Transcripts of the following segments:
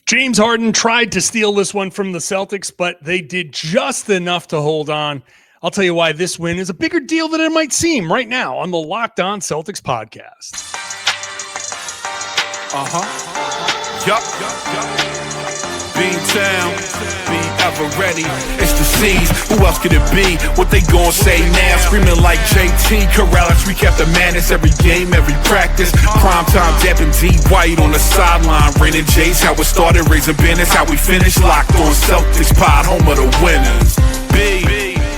James Harden tried to steal this one from the Celtics, but they did just enough to hold on. I'll tell you why this win is a bigger deal than it might seem right now on the Locked On Celtics podcast. Beantown, be ever ready. It's the C's. Who else could it be? What they gon' say now? Screaming like JT, Karalis. Recap the madness every game, every practice. Prime time, Depp and D White on the sideline. Raining J's, how it started, raising business, how we finished. Locked On Celtics pod, home of the winners.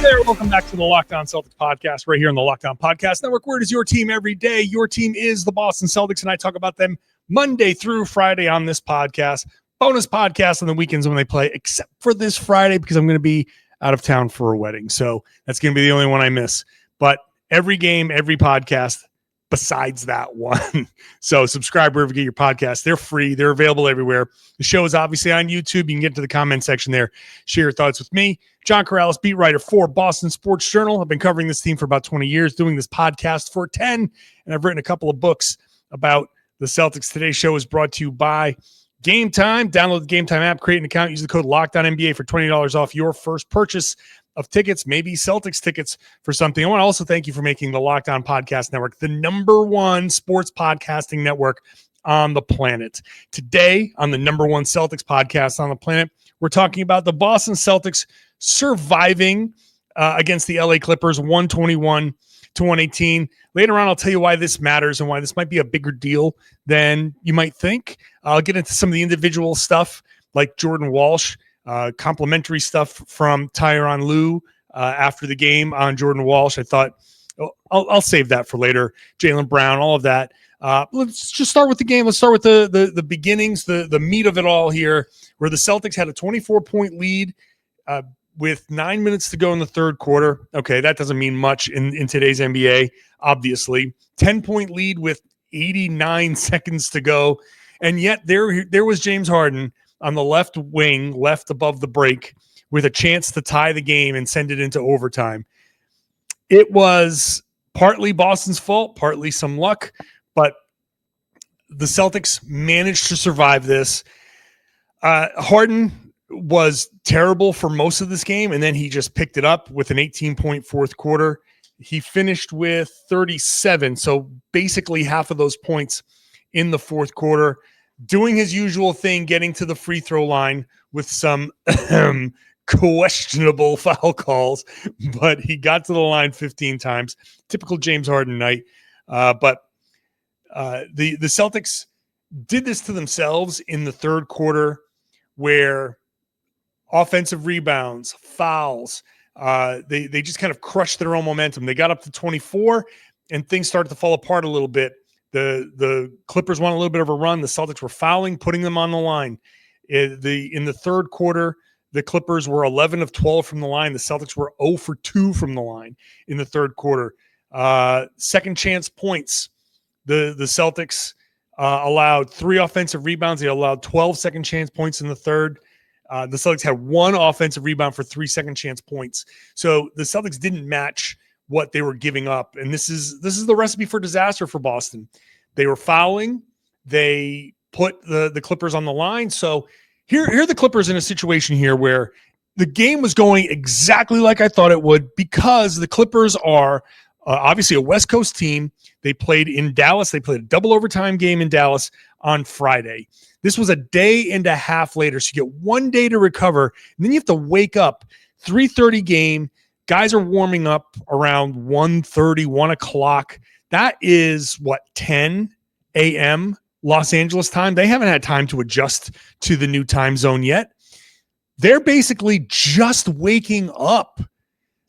There, welcome back to the Locked On Celtics podcast, right here on the Locked On Podcast Network, where it is your team every day. Your team is the Boston Celtics, and I talk about them Monday through Friday on this podcast. Bonus podcast on the weekends when they play, except for this Friday because I'm going to be out of town for a wedding. So that's going to be the only one I miss. But every game, every podcast besides that one. So subscribe wherever you get your podcasts. They're free. They're available everywhere. The show is obviously on YouTube. You can get to the comment section there. Share your thoughts with me. John Karalis, beat writer for Boston Sports Journal. I've been covering this team for about 20 years, doing this podcast for 10. And I've written a couple of books about the Celtics. Today's show is brought to you by Game Time. Download the Game Time app, create an account, use the code LOCKEDONNBA for $20 off your first purchase of tickets, maybe Celtics tickets for something. I want to also thank you for making the Locked On Podcast Network the number one sports podcasting network on the planet. Today, on the number one Celtics podcast on the planet, we're talking about the Boston Celtics surviving against the LA Clippers 121-118. Later on, I'll tell you why this matters and why this might be a bigger deal than you might think. I'll get into some of the individual stuff like Jordan Walsh, complimentary stuff from Tyronn Lue after the game on Jordan Walsh. I thought I'll save that for later. Jaylen Brown, all of that. Let's just start with the game. Let's start with the beginnings, the meat of it all here, where the Celtics had a 24-point lead with 9 minutes to go in the third quarter. Okay, that doesn't mean much in today's NBA, obviously. 10-point lead with 89 seconds to go. And yet there was James Harden on the left wing, left above the break, with a chance to tie the game and send it into overtime. It was partly Boston's fault, partly some luck, but the Celtics managed to survive this. Harden was terrible for most of this game, and then he just picked it up with an 18-point fourth quarter. He finished with 37, so basically half of those points in the fourth quarter, doing his usual thing, getting to the free throw line with some questionable foul calls, but he got to the line 15 times. Typical James Harden night. But the Celtics did this to themselves in the third quarter, where offensive rebounds, fouls, they just kind of crushed their own momentum. They got up to 24, and things started to fall apart a little bit. The Clippers won a little bit of a run. The Celtics were fouling, putting them on the line. In the third quarter, the Clippers were 11 of 12 from the line. The Celtics were 0 for 2 from the line in the third quarter. Second chance points. The Celtics allowed 3 offensive rebounds. They allowed 12 second chance points in the third. The Celtics had 1 offensive rebound for 3 second chance points. So the Celtics didn't match what they were giving up. And this is the recipe for disaster for Boston. They were fouling. They put the Clippers on the line. So here are the Clippers in a situation here where the game was going exactly like I thought it would, because the Clippers are obviously a West Coast team. They played in Dallas. They played a double overtime game in Dallas on Friday. This was a day and a half later. So you get 1 day to recover. And then you have to wake up, 3:30 game. Guys are warming up around 1:30, 1 o'clock. That is, 10 a.m. Los Angeles time. They haven't had time to adjust to the new time zone yet. They're basically just waking up.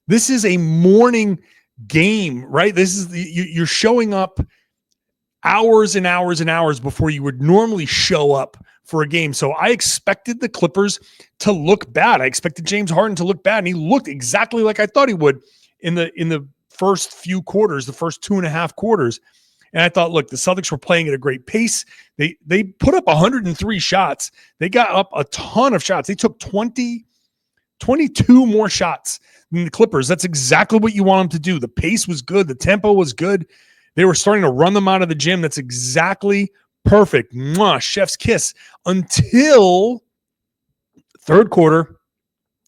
This is a morning game, right? This is you're showing up hours and hours and hours before you would normally show up for a game. So I expected the Clippers to look bad. I expected James Harden to look bad, and he looked exactly like I thought he would in the first few quarters, the first 2.5 quarters. And I thought, look, the Celtics were playing at a great pace. They put up 103 shots. They got up a ton of shots. They took 22 more shots than the Clippers. That's exactly what you want them to do. The pace was good. The tempo was good. They were starting to run them out of the gym. That's exactly perfect. Mwah, chef's kiss until third quarter.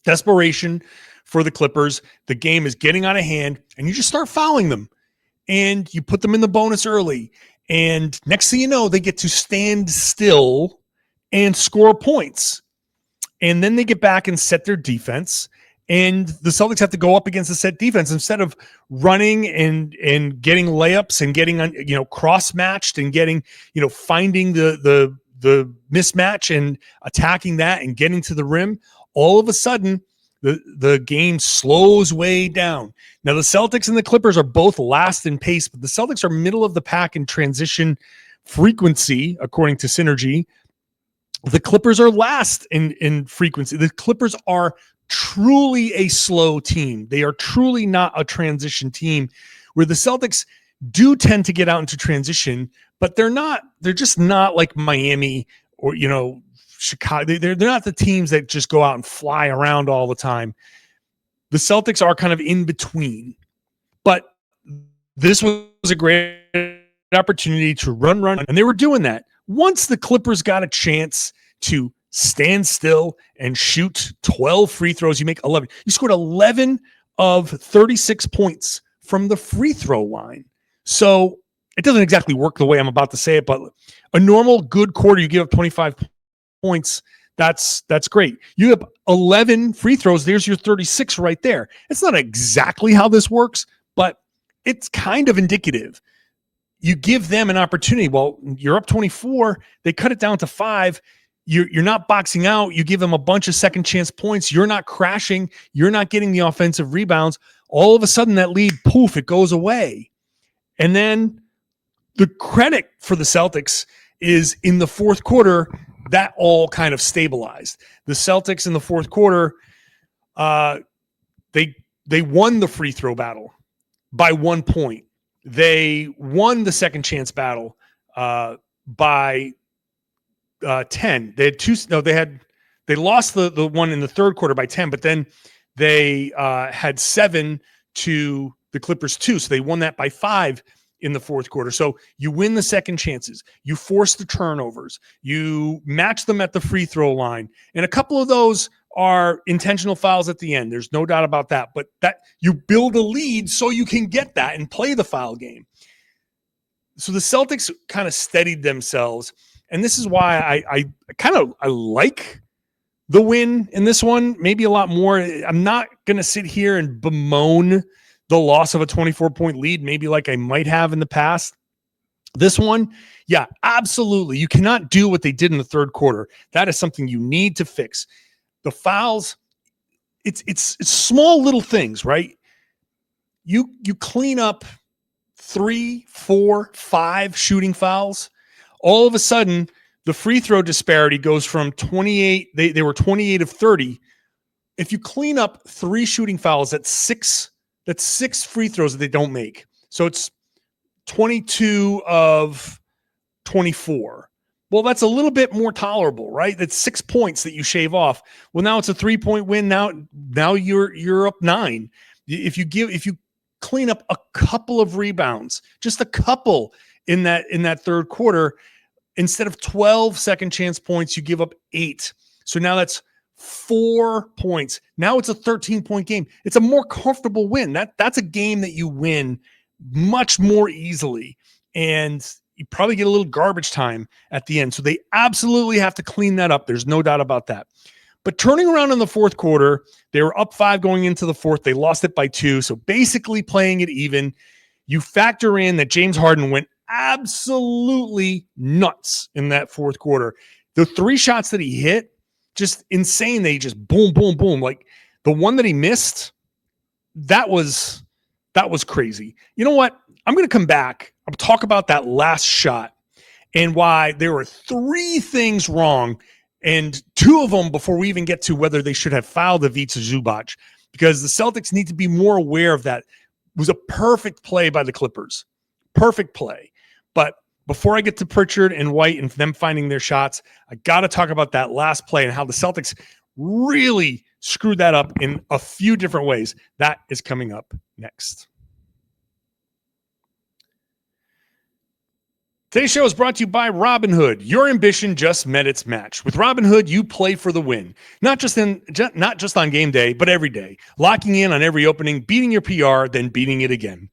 Desperation for the Clippers. The game is getting out of hand, and you just start fouling them. And you put them in the bonus early. And next thing you know, they get to stand still and score points. And then they get back and set their defense. And the Celtics have to go up against the set defense instead of running and getting layups and getting cross matched and getting finding the mismatch and attacking that and getting to the rim. All of a sudden, the game slows way down. Now, the Celtics and the Clippers are both last in pace, but the Celtics are middle of the pack in transition frequency, according to Synergy. The Clippers are last in frequency. The Clippers are truly a slow team. They are truly not a transition team, where the Celtics do tend to get out into transition, but they're just not like Miami or, Chicago. They're not the teams that just go out and fly around all the time. The Celtics are kind of in between, but this was a great opportunity to run, and they were doing that. Once the Clippers got a chance to stand still and shoot 12 free throws, you make 11. You scored 11 of 36 points from the free throw line. So it doesn't exactly work the way I'm about to say it, but a normal good quarter, you give up 25 points. That's great. You have 11 free throws. There's your 36 right there. It's not exactly how this works, but it's kind of indicative. You give them an opportunity. Well, you're up 24. They cut it down to 5. You're not boxing out. You give them a bunch of second chance points. You're not crashing. You're not getting the offensive rebounds. All of a sudden, that lead, poof, it goes away. And then the credit for the Celtics is in the fourth quarter, that all kind of stabilized. The Celtics in the fourth quarter, they won the free throw battle by 1 point. They won the second chance battle by 10. They had they lost the one in the third quarter by 10, but then they had 7 to the Clippers 2. So they won that by 5 in the fourth quarter. So you win the second chances, you force the turnovers, you match them at the free throw line. And a couple of those are intentional fouls at the end. There's no doubt about that, but that you build a lead so you can get that and play the foul game. So the Celtics kind of steadied themselves. And this is why I like the win in this one, maybe a lot more. I'm not going to sit here and bemoan the loss of a 24-point lead, maybe like I might have in the past. This one, yeah, absolutely. You cannot do what they did in the third quarter. That is something you need to fix. The fouls, it's small little things, right? You clean up 3, 4, 5 shooting fouls. All of a sudden, the free throw disparity goes from 28. They were 28 of 30. If you clean up 3 shooting fouls, that's 6 free throws that they don't make. So it's 22 of 24. Well, that's a little bit more tolerable, right? That's 6 points that you shave off. Well, now it's a 3-point win. Now you're up 9. If you clean up a couple of rebounds, just a couple in that third quarter, instead of 12 second chance points, you give up 8. So now that's 4 points. Now it's a 13-point game. It's a more comfortable win. That's a game that you win much more easily. And you probably get a little garbage time at the end. So they absolutely have to clean that up. There's no doubt about that. But turning around in the fourth quarter, they were up 5 going into the fourth. They lost it by 2. So basically playing it even. You factor in that James Harden went absolutely nuts in that fourth quarter. The 3 shots that he hit, just insane. They just boom, boom, boom. Like the one that he missed, that was crazy. You know what? I'm going to come back. I'll talk about that last shot and why there were 3 things wrong, and 2 of them before we even get to whether they should have fouled Ivica Zubac, because the Celtics need to be more aware of that. It was a perfect play by the Clippers. Perfect play. But before I get to Pritchard and White and them finding their shots, I got to talk about that last play and how the Celtics really screwed that up in a few different ways. That is coming up next. Today's show is brought to you by Robinhood. Your ambition just met its match. With Robinhood, you play for the win. Not just on game day, but every day. Locking in on every opening, beating your PR, then beating it again.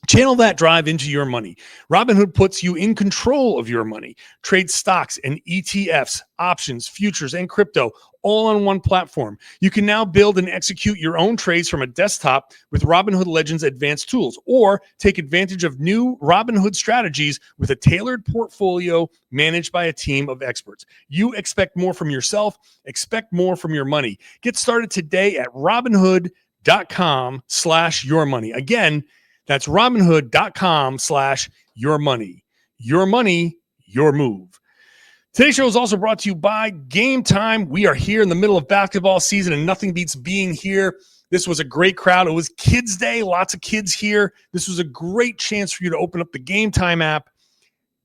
Channel that drive into your money. Robinhood puts you in control of your money. Trade stocks and ETFs, options, futures, and crypto all on one platform. You can now build and execute your own trades from a desktop with Robinhood Legends advanced tools, or take advantage of new Robinhood strategies with a tailored portfolio managed by a team of experts. You expect more from yourself, expect more from your money. Get started today at robinhood.com/yourmoney. Again, that's robinhood.com/yourmoney. Your money, your move. Today's show is also brought to you by Game Time. We are here in the middle of basketball season, and nothing beats being here. This was a great crowd. It was Kids Day, lots of kids here. This was a great chance for you to open up the Game Time app,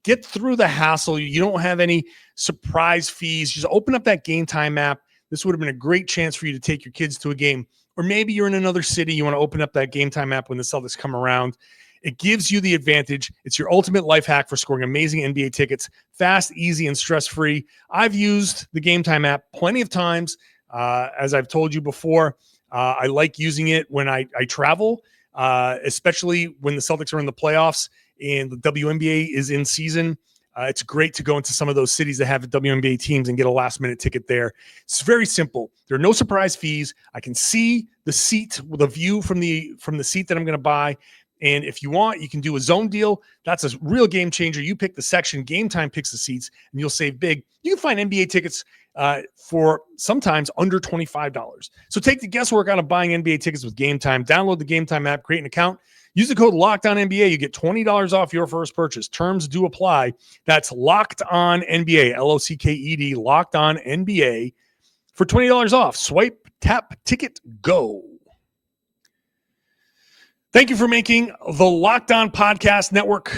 get through the hassle. You don't have any surprise fees. Just open up that Game Time app. This would have been a great chance for you to take your kids to a game. Or maybe you're in another city. You want to open up that Game Time app when the Celtics come around. It gives you the advantage. It's your ultimate life hack for scoring amazing NBA tickets, fast, easy, and stress-free. I've used the Game Time app plenty of times. As I've told you before, I like using it when I travel, especially when the Celtics are in the playoffs and the WNBA is in season. It's great to go into some of those cities that have WNBA teams and get a last-minute ticket there. It's very simple. There are no surprise fees. I can see the seat with a view from the seat that I'm going to buy. And if you want, you can do a zone deal. That's a real game changer. You pick the section, Game Time picks the seats, and you'll save big. You can find NBA tickets for sometimes under $25. So take the guesswork out of buying NBA tickets with Game Time. Download the Game Time app, create an account. Use the code LOCKEDONNBA. You get $20 off your first purchase. Terms do apply. That's Locked On NBA, LOCKED, Locked On NBA for $20 off. Swipe, tap, ticket, go. Thank you for making the Locked On Podcast Network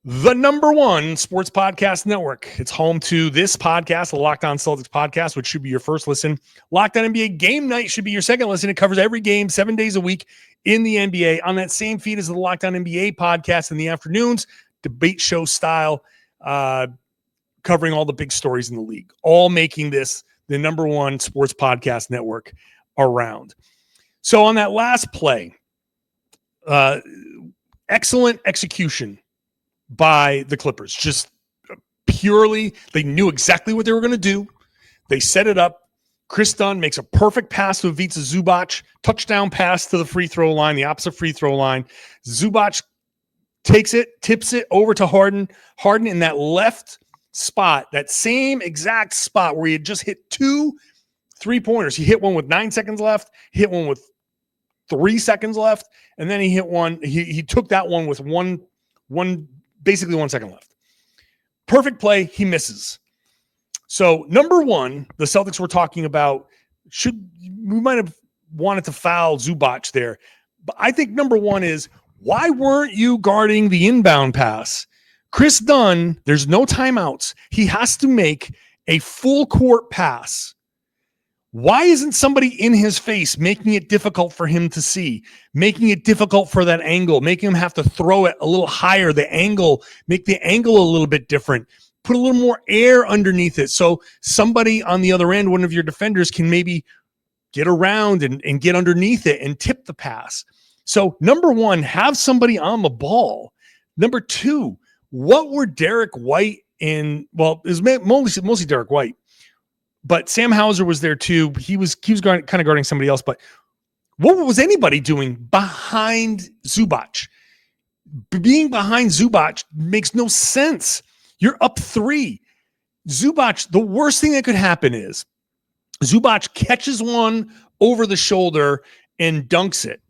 the #1 sports podcast network. It's home to this podcast, the Locked On Celtics podcast, which should be your first listen. Locked On NBA Game Night should be your second listen. It covers every game 7 days a week in the NBA on that same feed as the Locked On NBA podcast in the afternoons, debate show style, covering all the big stories in the league, all making this the #1 sports podcast network around. So on that last play, excellent execution by the Clippers. Just purely, they knew exactly what they were going to do. They set it up. Chris Dunn makes a perfect pass to Ivica Zubac, touchdown pass to the free throw line, the opposite free throw line. Zubac takes it, tips it over to Harden. Harden in that left spot, that same exact spot where he had just hit 2 3-pointers. He hit one with 9 seconds left, hit one with 3 seconds left, and then he hit one. He took that one with basically 1 second left. Perfect play. He misses. So #1, the Celtics were talking about, we might have wanted to foul Zubac there, but I think #1 is, why weren't you guarding the inbound pass? Chris Dunn, there's no timeouts. He has to make a full court pass. Why isn't somebody in his face making it difficult for him to see, making it difficult for that angle, making him have to throw it a little higher, the angle, make the angle a little bit different, put a little more air underneath it so somebody on the other end, one of your defenders, can maybe get around and get underneath it and tip the pass. So #1, have somebody on the ball. #2, what were Derrick White it was mostly Derrick White. But Sam Hauser was there too. He was kind of guarding somebody else. But what was anybody doing behind Zubac? Being behind Zubac makes no sense. You're up 3. Zubac, the worst thing that could happen is Zubac catches one over the shoulder and dunks it.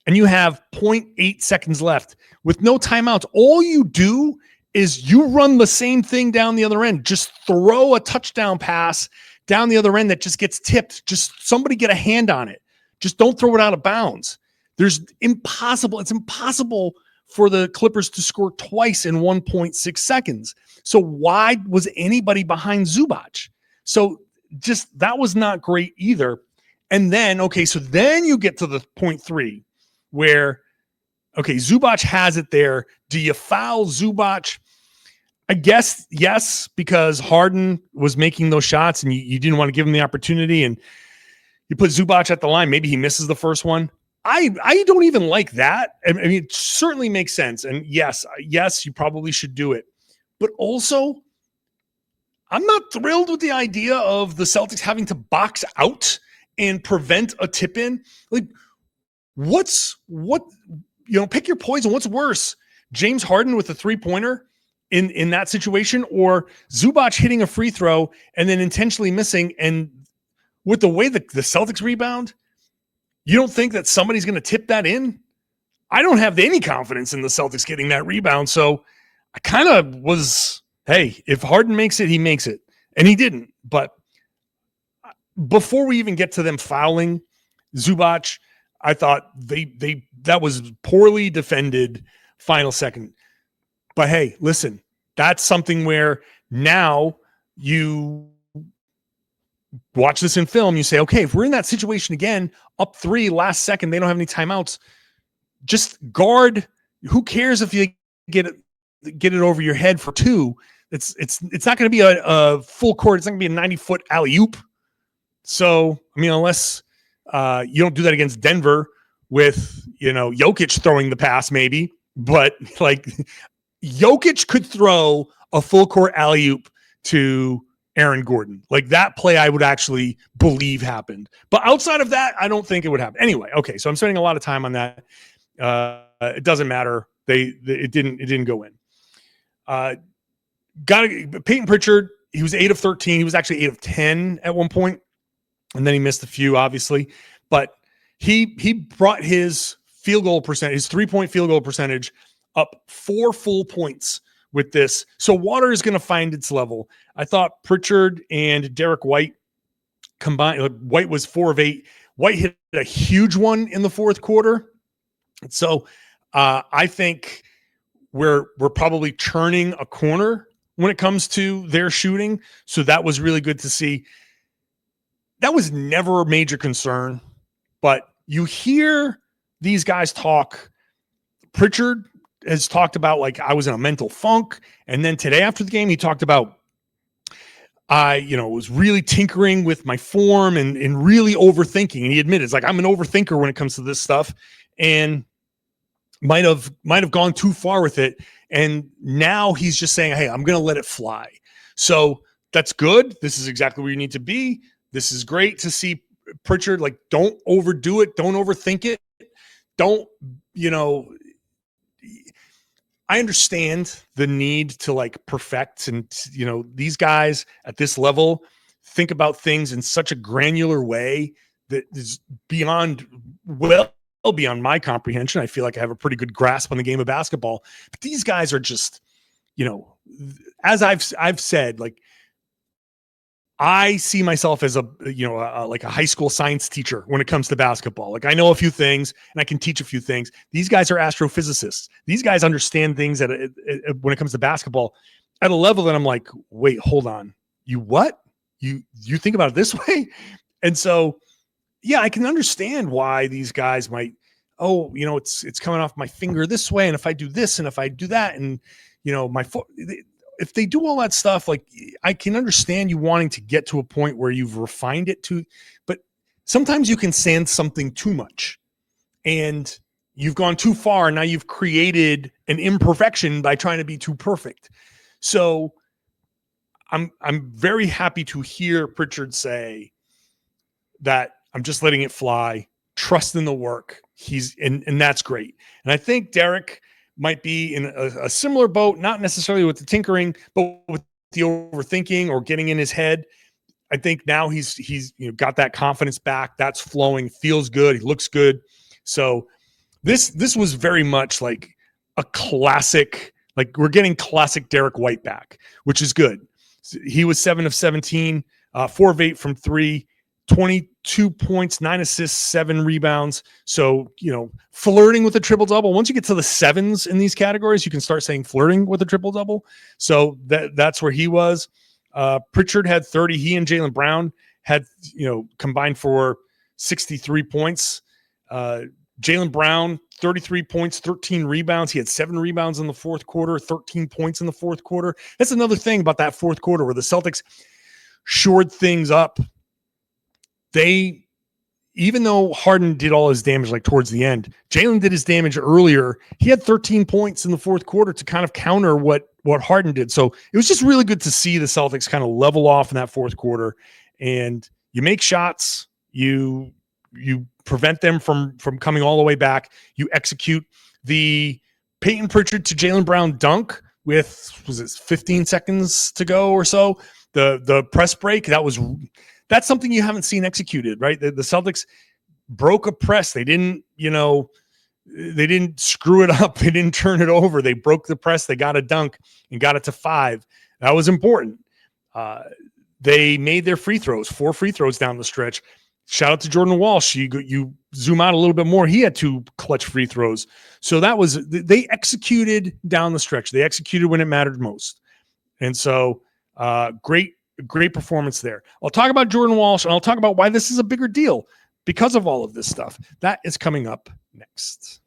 And you have 0.8 seconds left with no timeouts. All you do is you run the same thing down the other end. Just throw a touchdown pass down the other end that just gets tipped. Just somebody get a hand on it. Just don't throw it out of bounds. It's impossible for the Clippers to score twice in 1.6 seconds. So why was anybody behind Zubac? So just, that was not great either. And then, so then you get to the 0.3 where, Zubac has it there. Do you foul Zubac? I guess, yes, because Harden was making those shots and you didn't want to give him the opportunity, and you put Zubac at the line. Maybe he misses the first one. I don't even like that. I mean, it certainly makes sense. And yes, you probably should do it. But also, I'm not thrilled with the idea of the Celtics having to box out and prevent a tip in. Like, pick your poison. What's worse? James Harden with a 3-pointer in that situation, or Zubac hitting a free throw and then intentionally missing. And with the way the Celtics rebound, you don't think that somebody's going to tip that in? I don't have any confidence in the Celtics getting that rebound. So I kind of was, hey, if Harden makes it, he makes it. And he didn't. But before we even get to them fouling Zubac, I thought that was poorly defended final second. But hey, listen, that's something where now you watch this in film, you say, okay, if we're in that situation again, up 3 last second, they don't have any timeouts, just guard. Who cares if you get it over your head for 2? It's not going to be a full court. It's not going to be a 90-foot alley-oop. So, I mean, unless you don't do that against Denver with, Jokic throwing the pass maybe, but like Jokic could throw a full court alley-oop to Aaron Gordon. Like that play I would actually believe happened. But outside of that, I don't think it would happen. Anyway, okay, so I'm spending a lot of time on that. It doesn't matter. It didn't go in. Payton Pritchard, he was 8 of 13. He was actually 8 of 10 at one point, and then he missed a few, obviously. But he brought his field goal percentage, his 3-point field goal percentage, up 4 full points with this. So water is going to find its level. I thought Pritchard and Derrick White combined. White was 4 of 8. White hit a huge one in the fourth quarter. So I think we're probably turning a corner when it comes to their shooting. So that was really good to see. That was never a major concern, but you hear these guys talk. Pritchard has talked about, like, I was in a mental funk. And then today after the game, he talked about, I was really tinkering with my form and really overthinking. And he admitted, it's like, I'm an overthinker when it comes to this stuff, and might have gone too far with it. And now he's just saying, hey, I'm going to let it fly. So that's good. This is exactly where you need to be. This is great to see Pritchard, like, don't overdo it. Don't overthink it. Don't, I understand the need to, like, perfect, and, these guys at this level think about things in such a granular way that is beyond my comprehension. I feel like I have a pretty good grasp on the game of basketball, but these guys are just, as I've said, like, I see myself as a high school science teacher when it comes to basketball. Like, I know a few things and I can teach a few things. These guys are astrophysicists. These guys understand things when it comes to basketball at a level that I'm like, wait, hold on. You what? You think about it this way? And so, yeah, I can understand why these guys might, it's coming off my finger this way, and if I do this and if I do that, and my foot. If they do all that stuff, like, I can understand you wanting to get to a point where you've refined it to, but sometimes you can sand something too much and you've gone too far. And now you've created an imperfection by trying to be too perfect. So I'm very happy to hear Pritchard say that I'm just letting it fly, trust in the work. And that's great. And I think Derrick might be in a similar boat, not necessarily with the tinkering, but with the overthinking or getting in his head. I think now he's got that confidence back. That's flowing, feels good. He looks good. So this was very much like a classic, like, we're getting classic Derrick White back, which is good. He was 7 of 17, 4 of 8 from 3, 22 points, 9 assists, 7 rebounds. So, flirting with a triple-double. Once you get to the 7s in these categories, you can start saying flirting with a triple-double. So that's where he was. Pritchard had 30. He and Jaylen Brown had, combined for 63 points. Jaylen Brown, 33 points, 13 rebounds. He had 7 rebounds in the fourth quarter, 13 points in the fourth quarter. That's another thing about that fourth quarter where the Celtics shored things up. Even though Harden did all his damage like towards the end, Jaylen did his damage earlier. He had 13 points in the fourth quarter to kind of counter what Harden did. So it was just really good to see the Celtics kind of level off in that fourth quarter. And you make shots, you prevent them from coming all the way back. You execute the Payton Pritchard to Jaylen Brown dunk with, was it 15 seconds to go or so? The press break, that's something you haven't seen executed, right? The Celtics broke a press. They didn't screw it up. They didn't turn it over. They broke the press. They got a dunk and got it to 5. That was important. They made their free throws, 4 free throws down the stretch. Shout out to Jordan Walsh. You zoom out a little bit more. He had 2 clutch free throws. So they executed down the stretch. They executed when it mattered most. And so great performance there. I'll talk about Jordan Walsh, and I'll talk about why this is a bigger deal because of all of this stuff. That is coming up next.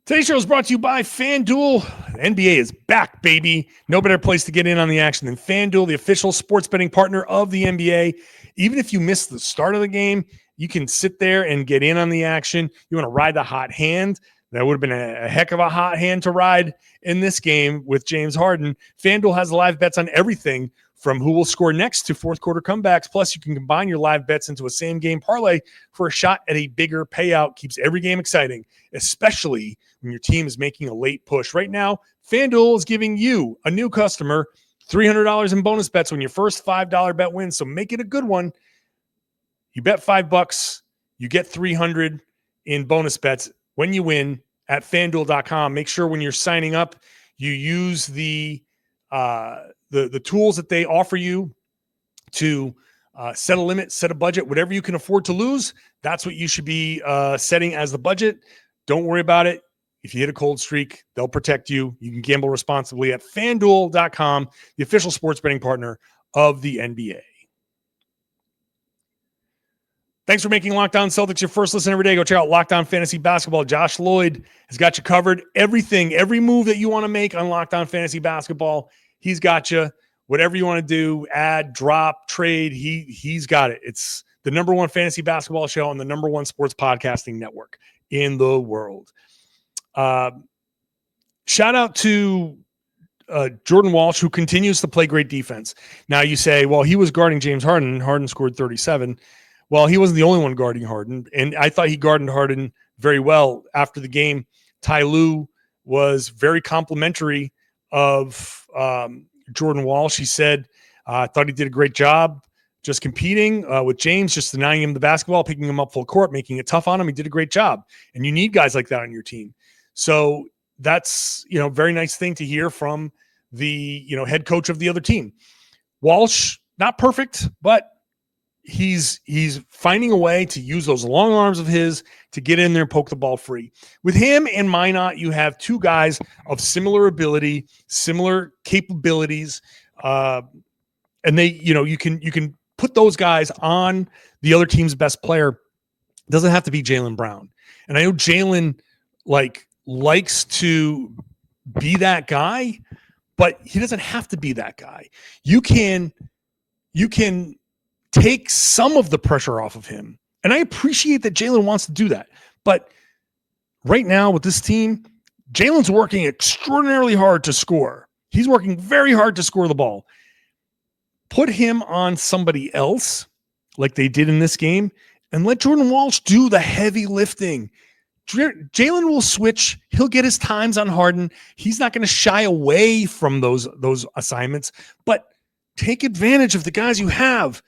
Today's show is brought to you by FanDuel. The NBA is back, baby. No better place to get in on the action than FanDuel, the official sports betting partner of the NBA. Even if you missed the start of the game, you can sit there and get in on the action. You want to ride the hot hand? That would have been a heck of a hot hand to ride in this game with James Harden. FanDuel has live bets on everything from who will score next to fourth quarter comebacks. Plus, you can combine your live bets into a same game parlay for a shot at a bigger payout. Keeps every game exciting, especially when your team is making a late push. Right now, FanDuel is giving you, a new customer, $300 in bonus bets when your first $5 bet wins. So make it a good one. You bet $5, you get $300 in bonus bets when you win at FanDuel.com. Make sure when you're signing up, you use the tools that they offer you to set a limit, set a budget, whatever you can afford to lose. That's what you should be setting as the budget. Don't worry about it. If you hit a cold streak, they'll protect you. You can gamble responsibly at FanDuel.com, the official sports betting partner of the NBA. Thanks for making Locked On Celtics your first listen every day. Go check out Locked On Fantasy Basketball. Josh Lloyd has got you covered. Everything, every move that you want to make on Locked On Fantasy Basketball, he's got you. Whatever you want to do, add, drop, trade, he's got it. It's the number one fantasy basketball show on the number one sports podcasting network in the world. Shout out to Jordan Walsh, who continues to play great defense. Now you say, well, he was guarding James Harden. Harden scored 37. Well, he wasn't the only one guarding Harden, and I thought he guarded Harden very well. After the game, Tyronn Lue was very complimentary of Jordan Walsh. He said, I thought he did a great job just competing with James, just denying him the basketball, picking him up full court, making it tough on him. He did a great job, and you need guys like that on your team. So that's, very nice thing to hear from the, head coach of the other team. Walsh, not perfect, but he's finding a way to use those long arms of his to get in there and poke the ball free. With him and Minot, you have 2 guys of similar ability, similar capabilities, and they, you can put those guys on the other team's best player. It doesn't have to be Jaylen Brown. And I know Jaylen likes to be that guy, but he doesn't have to be that guy. You can take some of the pressure off of him. And I appreciate that Jaylen wants to do that. But right now with this team, Jaylen's working extraordinarily hard to score. He's working very hard to score the ball. Put him on somebody else like they did in this game and let Jordan Walsh do the heavy lifting. Jaylen will switch. He'll get his times on Harden. He's not going to shy away from those assignments, but take advantage of the guys you have.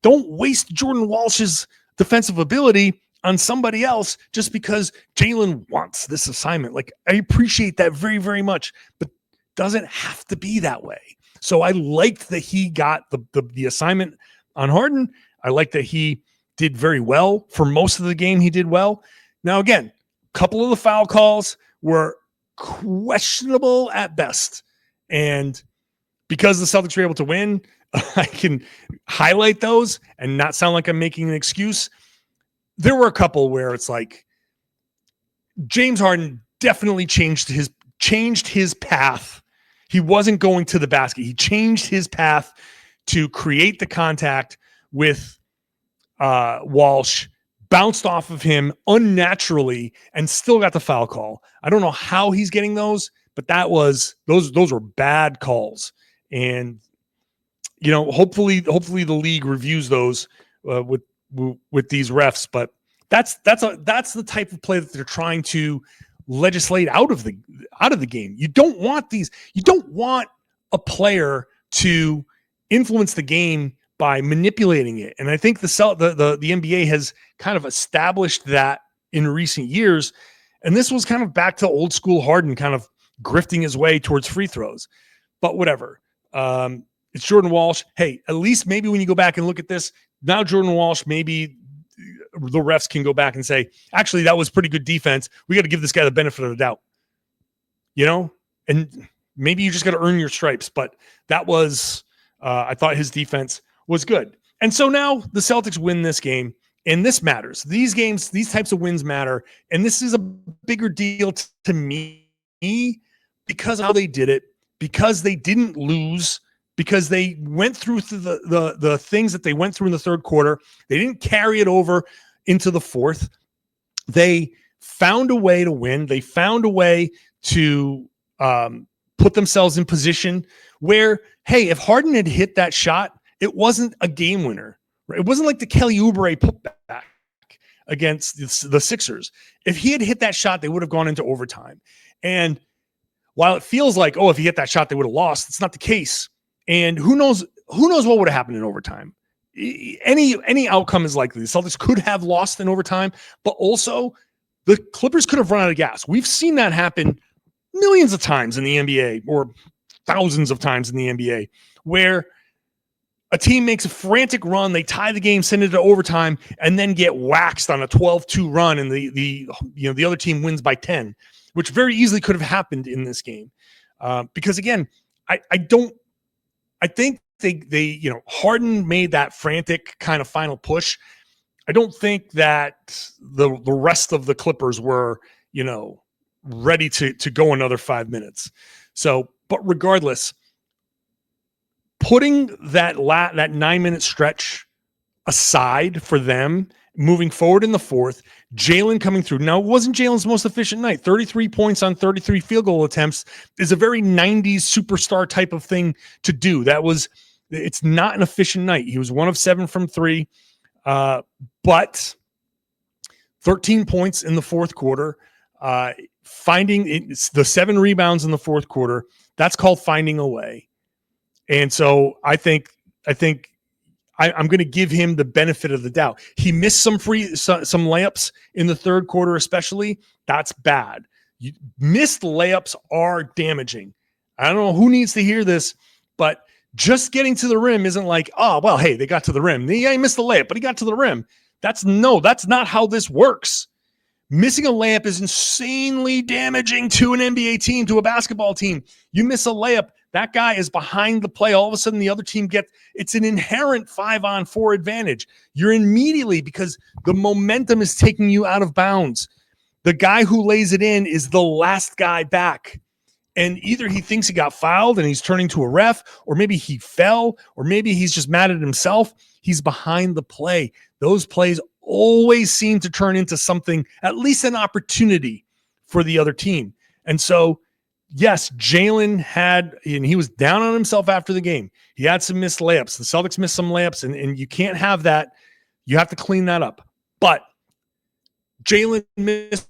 Don't waste Jordan Walsh's defensive ability on somebody else just because Jaylen wants this assignment. I appreciate that very, very much, but doesn't have to be that way. So I liked that he got the assignment on Harden. I liked that he did very well for most of the game. He did well. Now, again, a couple of the foul calls were questionable at best. And because the Celtics were able to win, I can highlight those and not sound like I'm making an excuse. there were a couple where it's like James Harden definitely changed his path. He wasn't going to the basket. He changed his path to create the contact with Walsh, bounced off of him unnaturally, and still got the foul call. I don't know how he's getting those, but those were bad calls. And hopefully the league reviews those with these refs. But that's the type of play that they're trying to legislate out of the game. You don't want a player to influence the game by manipulating it. And I think the NBA has kind of established that in recent years. And this was kind of back to old school Harden kind of grifting his way towards free throws. But whatever. It's Jordan Walsh. Hey, at least maybe when you go back and look at this, now Jordan Walsh, maybe the refs can go back and say, actually, that was pretty good defense. We got to give this guy the benefit of the doubt. And maybe you just got to earn your stripes. But that was, I thought his defense was good. And so now the Celtics win this game, and this matters. These games, these types of wins matter. And this is a bigger deal to me because of how they did it, because they didn't lose, because they went through the things that they went through in the third quarter. They didn't carry it over into the fourth. They found a way to win. They found a way to put themselves in position where, hey, if Harden had hit that shot, it wasn't a game winner. Right? It wasn't like the Kelly Oubre putback against the Sixers. If he had hit that shot, they would have gone into overtime. And while it feels like, if he hit that shot, they would have lost, it's not the case. And who knows what would have happened in overtime. Any outcome is likely. The Celtics could have lost in overtime, but also the Clippers could have run out of gas. We've seen that happen millions of times in the NBA, or thousands of times in the NBA, where a team makes a frantic run, they tie the game, send it to overtime, and then get waxed on a 12-2 run, and the other team wins by 10, which very easily could have happened in this game. Because again, I think they Harden made that frantic kind of final push. I don't think that the rest of the Clippers were, ready to go another 5 minutes. So, but regardless, putting that 9-minute stretch aside for them, moving forward in the fourth, Jaylen coming through. Now, it wasn't Jaylen's most efficient night. 33 points on 33 field goal attempts is a very 90s superstar type of thing to do. It's not an efficient night. He was 1 of 7 from 3, but 13 points in the fourth quarter, finding the 7 rebounds in the fourth quarter. That's called finding a way. And so I think I'm going to give him the benefit of the doubt. He missed some layups in the third quarter, especially. That's bad. Missed layups are damaging. I don't know who needs to hear this, but just getting to the rim isn't like, hey, they got to the rim. Yeah, he missed the layup, but he got to the rim. That's not how this works. Missing a layup is insanely damaging to an NBA team, to a basketball team. You miss a layup, that guy is behind the play. All of a sudden, the other team it's an inherent 5-on-4 advantage. You're immediately, because the momentum is taking you out of bounds. The guy who lays it in is the last guy back. And either he thinks he got fouled and he's turning to a ref, or maybe he fell, or maybe he's just mad at himself. He's behind the play. Those plays always seem to turn into something, at least an opportunity for the other team. And so, yes, Jaylen and he was down on himself after the game. He had some missed layups. The Celtics missed some layups, and you can't have that. You have to clean that up. But Jaylen missed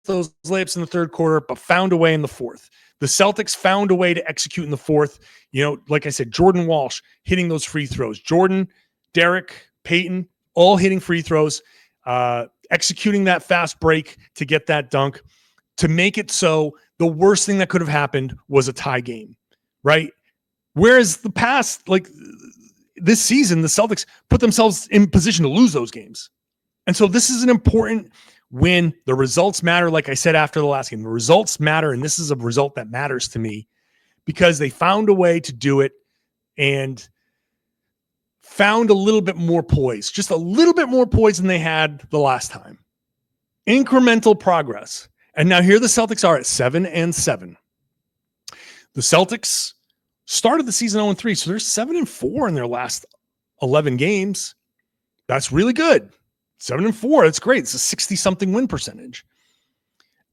those layups in the third quarter, but found a way in the fourth. The Celtics found a way to execute in the fourth. Like I said, Jordan Walsh hitting those free throws. Jordan, Derrick, Payton, all hitting free throws, executing that fast break to get that dunk, to make it so the worst thing that could have happened was a tie game, right? Whereas the past, like this season, the Celtics put themselves in position to lose those games. And so this is an important win. The results matter, like I said after the last game. The results matter, and this is a result that matters to me because they found a way to do it. And found a little bit more poise, just a little bit more poise than they had the last time. Incremental progress. And now here the Celtics are at 7-7. The Celtics started the season 0-3, so they're 7-4 in their last 11 games. That's really good. 7-4, that's great. It's a 60-something win percentage.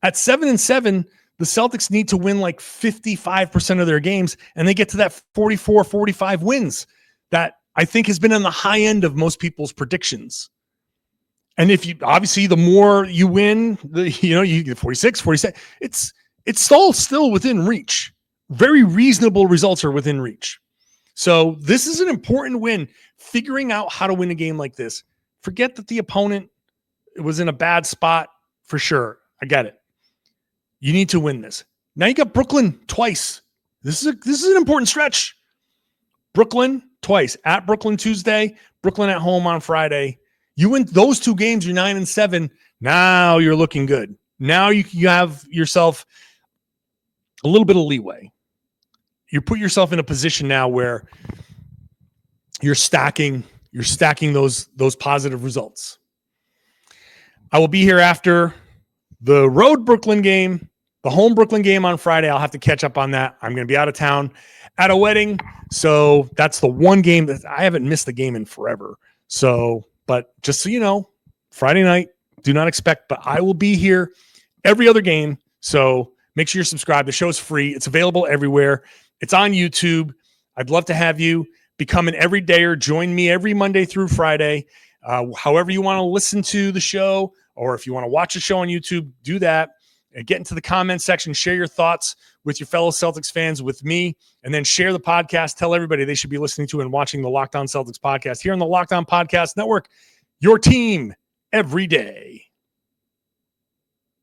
At 7-7, the Celtics need to win like 55% of their games, and they get to that 44, 45 wins that I think has been on the high end of most people's predictions. And if you, obviously, the more you win, you get 46, 47. It's all still within reach. Very reasonable results are within reach. So this is an important win. Figuring out how to win a game like this. Forget that the opponent was in a bad spot for sure. I get it. You need to win this. Now you got Brooklyn twice. This is an important stretch. Brooklyn twice. At Brooklyn Tuesday, Brooklyn at home on Friday. You win those two games, you're 9-7. Now you're looking good. Now you have yourself a little bit of leeway. You put yourself in a position now where you're stacking those positive results. I will be here after the road Brooklyn game, the home Brooklyn game on Friday. I'll have to catch up on that. I'm going to be out of town at a wedding. So that's the one game that I haven't missed the game in forever. So, but just so you know, Friday night, do not expect, but I will be here every other game. So make sure you're subscribed. The show's free. It's available everywhere. It's on YouTube. I'd love to have you become an everydayer. Join me every Monday through Friday. However you want to listen to the show, or if you want to watch the show on YouTube, do that. Get into the comment section. Share your thoughts with your fellow Celtics fans, with me, and then share the podcast. Tell everybody they should be listening to and watching the Locked On Celtics podcast here on the Locked On Podcast Network. Your team every day.